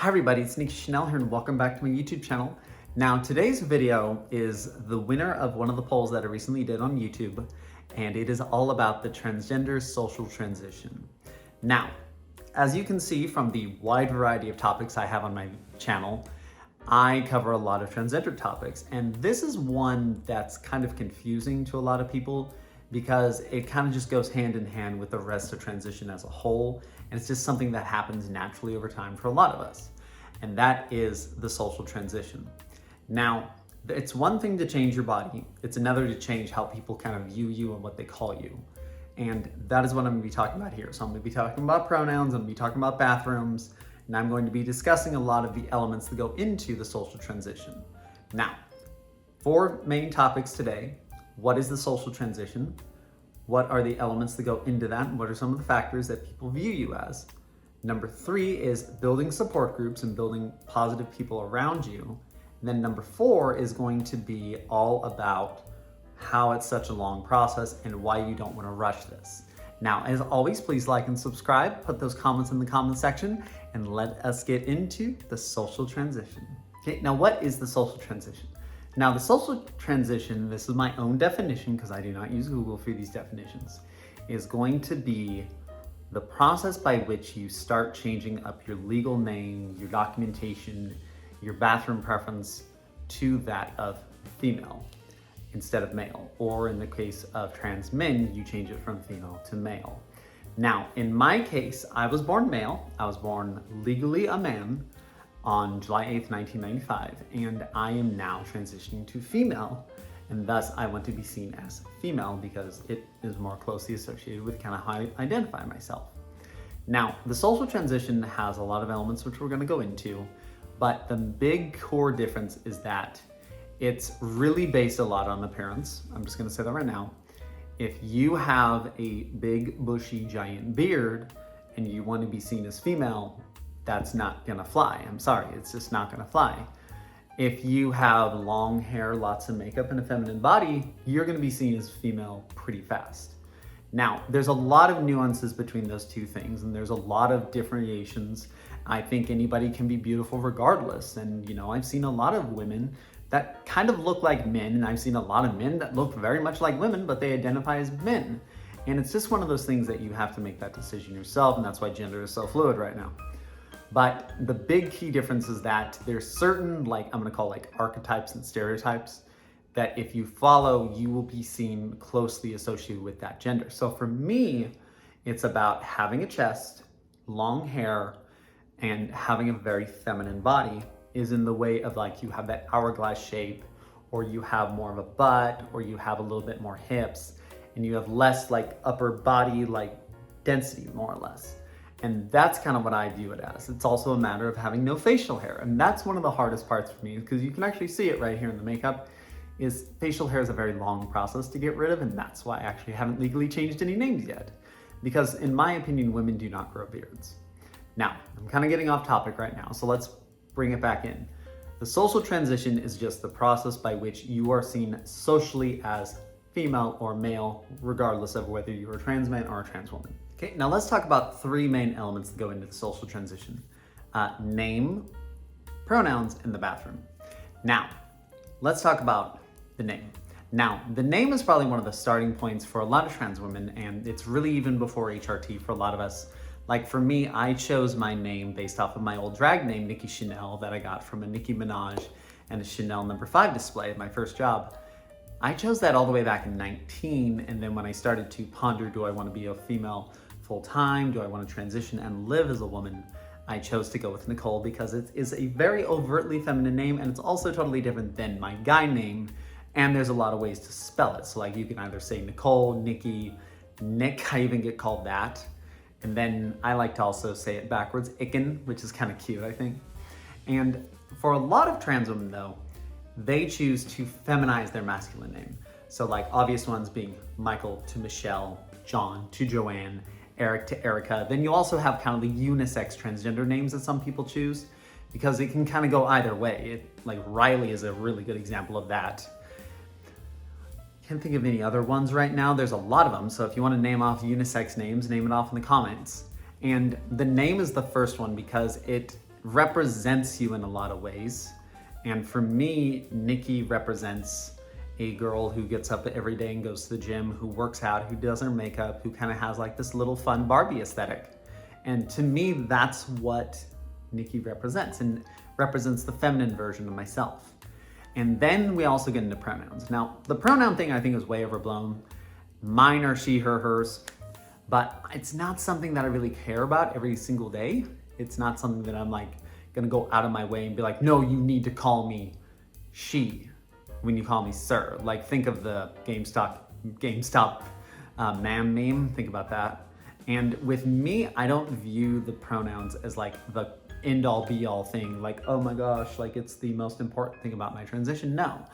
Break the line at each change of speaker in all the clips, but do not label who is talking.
Hi everybody, it's Nikki Chanel here and welcome back to my YouTube channel. Now today's video is the winner of one of the polls that I recently did on YouTube, and it is all about the transgender social transition. Now, as you can see from the wide variety of topics I have on my channel, I cover a lot of transgender topics, and this is one that's kind of confusing to a lot of people because it kind of just goes hand in hand with the rest of transition as a whole, and it's just something that happens naturally over time for a lot of us, and that is the social transition. Now, it's one thing to change your body, it's another to change how people kind of view you and what they call you. And that is what I'm gonna be talking about here. So I'm gonna be talking about pronouns, I'm gonna be talking about bathrooms, and I'm going to be discussing a lot of the elements that go into the social transition. Now, 4 main topics today. What is the social transition? What are the elements that go into that? And what are some of the factors that people view you as? Number 3 is building support groups and building positive people around you. And then number 4 is going to be all about how it's such a long process and why you don't want to rush this. Now, as always, please like and subscribe, put those comments in the comment section, and let us get into the social transition. Okay, now what is the social transition? Now, the social transition, this is my own definition because I do not use Google for these definitions, is going to be the process by which you start changing up your legal name, your documentation, your bathroom preference to that of female instead of male. Or in the case of trans men, you change it from female to male. Now, in my case, I was born male. I was born legally a man on July 8th, 1995, and I am now transitioning to female, and thus I want to be seen as female because it is more closely associated with kind of how I identify myself. Now, the social transition has a lot of elements which we're going to go into, but the big core difference is that it's really based a lot on appearance. I'm just going to say that right now. If you have a big, bushy, giant beard and you want to be seen as female, that's not gonna fly. I'm sorry, it's just not gonna fly. If you have long hair, lots of makeup, and a feminine body, you're gonna be seen as female pretty fast. Now, there's a lot of nuances between those two things, and there's a lot of differentiations. I think anybody can be beautiful regardless, and I've seen a lot of women that kind of look like men, and I've seen a lot of men that look very much like women, but they identify as men. And it's just one of those things that you have to make that decision yourself, and that's why gender is so fluid right now. But the big key difference is that there's certain, I'm gonna call archetypes and stereotypes that if you follow, you will be seen closely associated with that gender. So for me, it's about having a chest, long hair, and having a very feminine body is in the way of you have that hourglass shape, or you have more of a butt, or you have a little bit more hips, and you have less upper body density, more or less. And that's kind of what I view it as. It's also a matter of having no facial hair. And that's one of the hardest parts for me because you can actually see it right here in the makeup is facial hair is a very long process to get rid of. And that's why I actually haven't legally changed any names yet. Because in my opinion, women do not grow beards. Now, I'm kind of getting off topic right now. So let's bring it back in. The social transition is just the process by which you are seen socially as female or male, regardless of whether you're a trans man or a trans woman. Okay, now let's talk about 3 main elements that go into the social transition. Name, pronouns, and the bathroom. Now, let's talk about the name. Now, the name is probably one of the starting points for a lot of trans women, and it's really even before HRT for a lot of us. For me, I chose my name based off of my old drag name, Nikki Chanel, that I got from a Nicki Minaj and a Chanel No. 5 display at my first job. I chose that all the way back in 19, and then when I started to ponder, do I want to be a female full-time? Do I want to transition and live as a woman? I chose to go with Nicole because it is a very overtly feminine name, and it's also totally different than my guy name, and there's a lot of ways to spell it. So you can either say Nicole, Nikki, Nick, I even get called that. And then I like to also say it backwards, Icken, which is kind of cute, I think. And for a lot of trans women though, they choose to feminize their masculine name. So obvious ones being Michael to Michelle, John to Joanne, Eric to Erica. Then you also have kind of the unisex transgender names that some people choose because it can kind of go either way. Riley is a really good example of that. Can't think of any other ones right now. There's a lot of them. So if you want to name off unisex names, name it off in the comments. And the name is the first one because it represents you in a lot of ways. And for me, Nikki represents a girl who gets up every day and goes to the gym, who works out, who does her makeup, who kind of has like this little fun Barbie aesthetic. And to me, that's what Nikki represents, and represents the feminine version of myself. And then we also get into pronouns. Now, the pronoun thing I think is way overblown. Mine are she, her, hers, but it's not something that I really care about every single day. It's not something that I'm like gonna go out of my way and be like, no, you need to call me she when you call me sir. Like, think of the GameStop man meme, think about that. And with me, I don't view the pronouns as like the end all be all thing, like, oh my gosh, like it's the most important thing about my transition. No,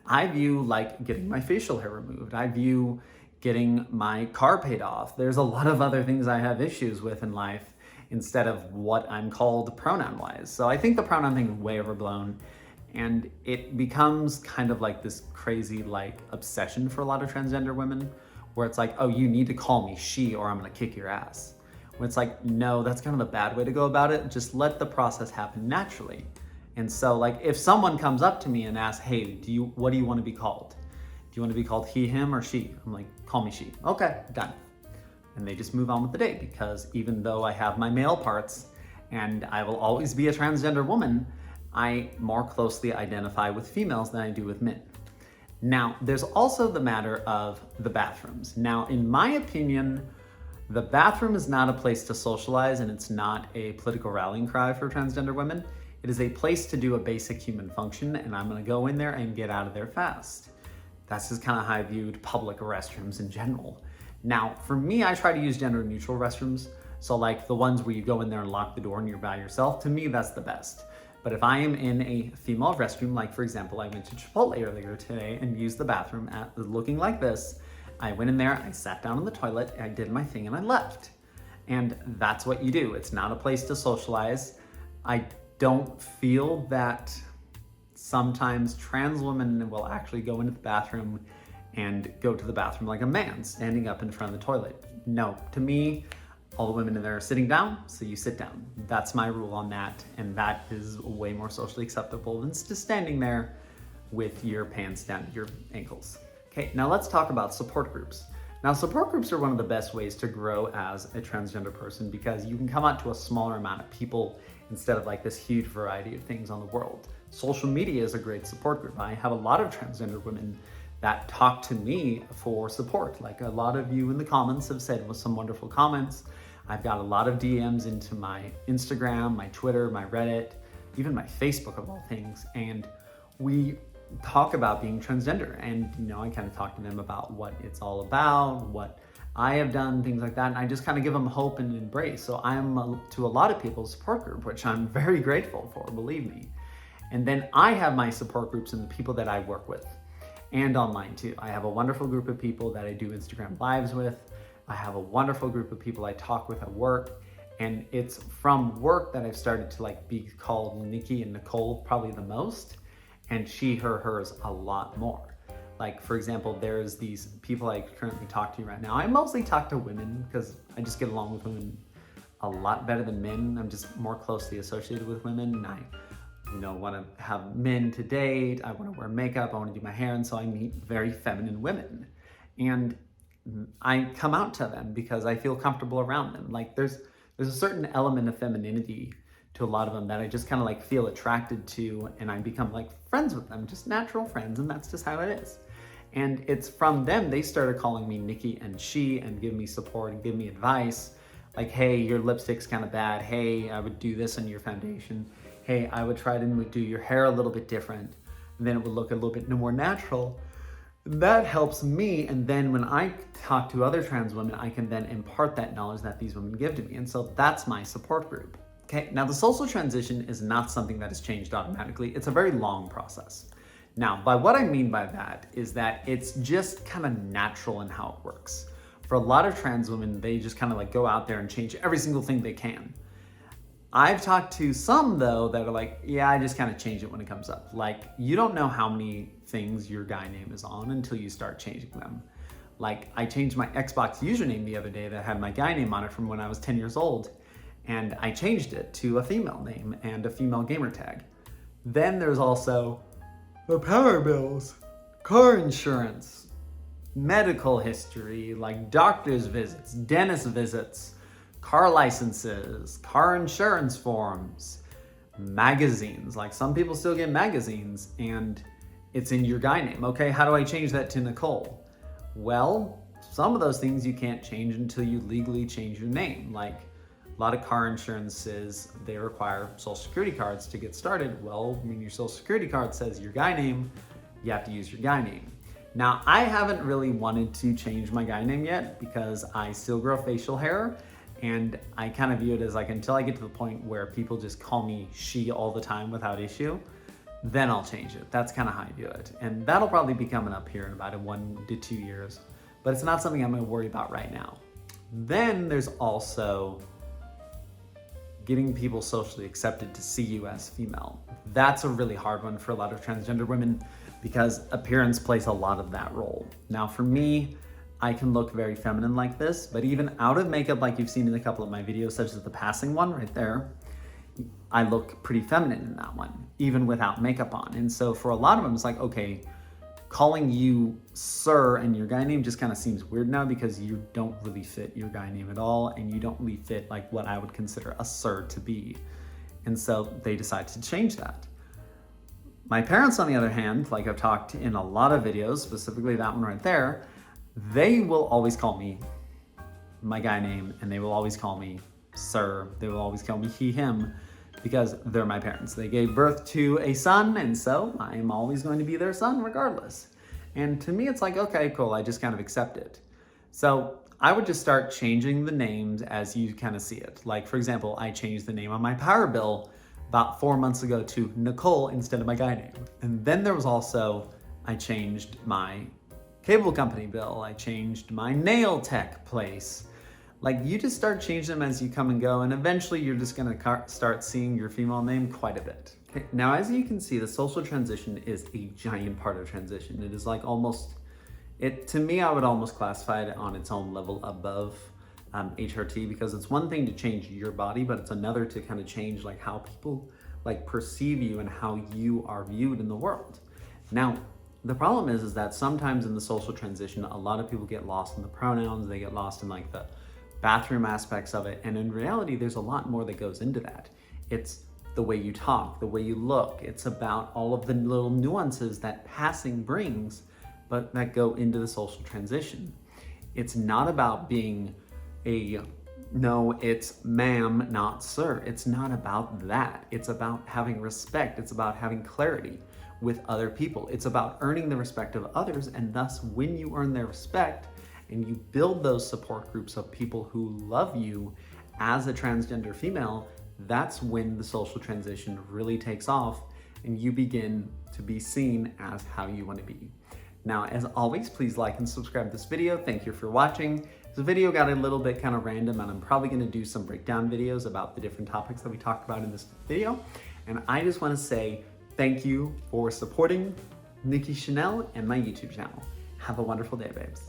I view like getting my facial hair removed. I view getting my car paid off. There's a lot of other things I have issues with in life instead of what I'm called pronoun wise. So I think the pronoun thing is way overblown, and it becomes kind of like this crazy like obsession for a lot of transgender women, where it's like, oh, you need to call me she or I'm gonna kick your ass. When it's like, no, that's kind of a bad way to go about it. Just let the process happen naturally. And so like, if someone comes up to me and asks, hey, what do you want to be called? Do you want to be called he, him, or she? I'm like, call me she. Okay, done. And they just move on with the day, because even though I have my male parts and I will always be a transgender woman, I more closely identify with females than I do with men. Now, there's also the matter of the bathrooms. Now, in my opinion, the bathroom is not a place to socialize, and it's not a political rallying cry for transgender women. It is a place to do a basic human function, and I'm gonna go in there and get out of there fast. That's just kind of how I viewed public restrooms in general. Now, for me, I try to use gender neutral restrooms. So like the ones where you go in there and lock the door and you're by yourself, to me, that's the best. But if I am in a female restroom, like for example, I went to Chipotle earlier today and used the bathroom looking like this. I went in there, I sat down on the toilet, I did my thing, and I left. And that's what you do. It's not a place to socialize. I don't feel that sometimes trans women will actually go into the bathroom and go to the bathroom like a man, standing up in front of the toilet. No, to me, all the women in there are sitting down, so you sit down. That's my rule on that, and that is way more socially acceptable than just standing there with your pants down to your ankles. Okay, now let's talk about support groups. Now, support groups are one of the best ways to grow as a transgender person, because you can come out to a smaller amount of people instead of like this huge variety of things on the world. Social media is a great support group. I have a lot of transgender women that talk to me for support. Like a lot of you in the comments have said with some wonderful comments. I've got a lot of DMs into my Instagram, my Twitter, my Reddit, even my Facebook of all things. And we talk about being transgender, and I kind of talk to them about what it's all about, what I have done, things like that, and I just kind of give them hope and embrace. So I'm to a lot of people's support group, which I'm very grateful for, believe me. And then I have my support groups and the people that I work with, and online too. I have a wonderful group of people that I do Instagram lives with. I have a wonderful group of people I talk with at work, and it's from work that I've started to like be called Nikki and Nicole probably the most, and she, her, hers a lot more. Like for example, there's these people I currently talk to right now. I mostly talk to women because I just get along with women a lot better than men. I'm just more closely associated with women, and I want to have men to date. I want to wear makeup. I want to do my hair, and so I meet very feminine women, and I come out to them because I feel comfortable around them. Like there's a certain element of femininity to a lot of them that I just kind of like feel attracted to, and I become like friends with them, just natural friends, and that's just how it is. And it's from them they started calling me Nikki and she, and give me support and give me advice. Like, hey, your lipstick's kind of bad. Hey, I would do this on your foundation. Hey, I would try to do your hair a little bit different, and then it would look a little bit more natural. That helps me, and then when I talk to other trans women, I can then impart that knowledge that these women give to me, and so that's my support group. Okay, now the social transition is not something that is changed automatically. It's a very long process. Now, by what I mean by that is that it's just kind of natural in how it works. For a lot of trans women, they just kind of like go out there and change every single thing they can. I've talked to some though that are like, yeah, I just kind of change it when it comes up. Like, you don't know how many things your guy name is on until you start changing them. Like, I changed my Xbox username the other day that had my guy name on it from when I was 10 years old. and I changed it to a female name and a female gamer tag. Then there's also the power bills, car insurance, medical history, like doctor's visits, dentist visits, car licenses, car insurance forms, magazines. Like some people still get magazines and it's in your guy name. Okay, how do I change that to Nicole? Well, some of those things you can't change until you legally change your name. Like a lot of car insurances, they require social security cards to get started. Well, when your social security card says your guy name, you have to use your guy name. Now, I haven't really wanted to change my guy name yet because I still grow facial hair, and I kind of view it as like until I get to the point where people just call me she all the time without issue, then I'll change it. That's kind of how I view it. And that'll probably be coming up here in about 1 to 2 years, but it's not something I'm gonna worry about right now. Then there's also getting people socially accepted to see you as female. That's a really hard one for a lot of transgender women because appearance plays a lot of that role. Now for me, I can look very feminine like this, but even out of makeup, like you've seen in a couple of my videos, such as the passing one right there, I look pretty feminine in that one, even without makeup on. And so for a lot of them, it's like, okay, calling you sir and your guy name just kind of seems weird now because you don't really fit your guy name at all, and you don't really fit like what I would consider a sir to be. And so they decide to change that. My parents, on the other hand, like I've talked in a lot of videos, specifically that one right there, they will always call me my guy name, and they will always call me sir. They will always call me he, him, because they're my parents. They gave birth to a son, and so I'm always going to be their son regardless. And to me, it's like, okay, cool, I just kind of accept it. So I would just start changing the names as you kind of see it. Like, for example, I changed the name on my power bill about 4 months ago to Nicole instead of my guy name. And then there was also, I changed my cable company bill. I changed my nail tech place. Like, you just start changing them as you come and go, and eventually you're just gonna start seeing your female name quite a bit. Okay. Now, as you can see, the social transition is a giant part of transition. It is like almost, to me, I would almost classify it on its own level above HRT, because it's one thing to change your body, but it's another to kind of change like how people like perceive you and how you are viewed in the world. Now, the problem is that sometimes in the social transition, a lot of people get lost in the pronouns, they get lost in like the bathroom aspects of it. And in reality, there's a lot more that goes into that. It's the way you talk, the way you look. It's about all of the little nuances that passing brings, but that go into the social transition. It's not about being no, it's ma'am, not sir. It's not about that. It's about having respect. It's about having clarity with other people. It's about earning the respect of others, and thus when you earn their respect, and you build those support groups of people who love you as a transgender female, that's when the social transition really takes off and you begin to be seen as how you want to be. Now, as always, please like and subscribe to this video. Thank you for watching. This video got a little bit kind of random, and I'm probably going to do some breakdown videos about the different topics that we talked about in this video. And I just want to say thank you for supporting Nikki Chanel and my YouTube channel. Have a wonderful day, babes.